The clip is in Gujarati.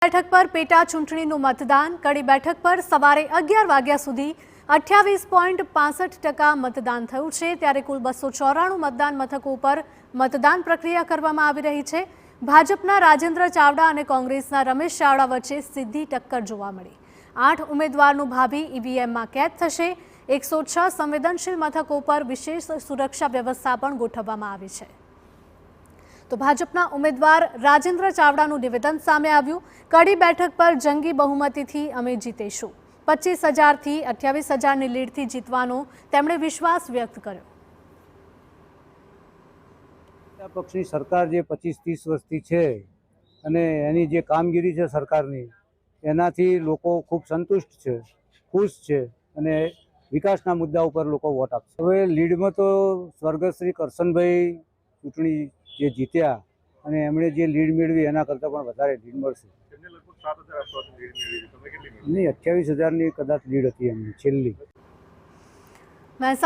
બેઠક પર પેટા ચૂંટણીનું મતદાન। કડી બેઠક પર સવારે 11 વાગ્યા સુધી 28.65% મતદાન થયું છે, ત્યારે કુલ 294 મતદાન મથકો પર મતદાન પ્રક્રિયા કરવામાં આવી રહી છે। ભાજપના રાજેન્દ્ર ચાવડા અને કોંગ્રેસના રમેશ ચાવડા વચ્ચે સીધી ટક્કર જોવા મળી। 8 ઉમેદવારનું ભાવિ ઈવીએમમાં કેદ થશે। 106 સંવેદનશીલ મથકો પર વિશેષ સુરક્ષા વ્યવસ્થા પણ ગોઠવવામાં આવી છે। તો ભાજપના ઉમેદવાર રાજેન્દ્ર ચાવડાનું નિવેદન સામે આવ્યું। કડી બેઠક પર જંગી બહુમતીથી અમે જીતીશું। 25,000 થી 28,000ની લીડથી જીતવાનો તેમણે વિશ્વાસ વ્યક્ત કર્યો। પક્ષની સરકાર જે 25-30 વર્ષથી છે અને એની જે કામગીરી છે સરકારની, એનાથી લોકો ખૂબ સંતુષ્ટ છે, ખુશ છે અને વિકાસના મુદ્દા ઉપર લોકો વોટ આપશે। હવે લીડમાં તો સ્વર્ગસ્થ શ્રી કરશનભાઈ ચૂંટણી જે જીત્યા અને એમણે જે લીડ મેળવી એના કરતાં પણ વધારે લીડ મળશે। નહીં, 28,000ની કદાચ લીડ હતી એમની છેલ્લી।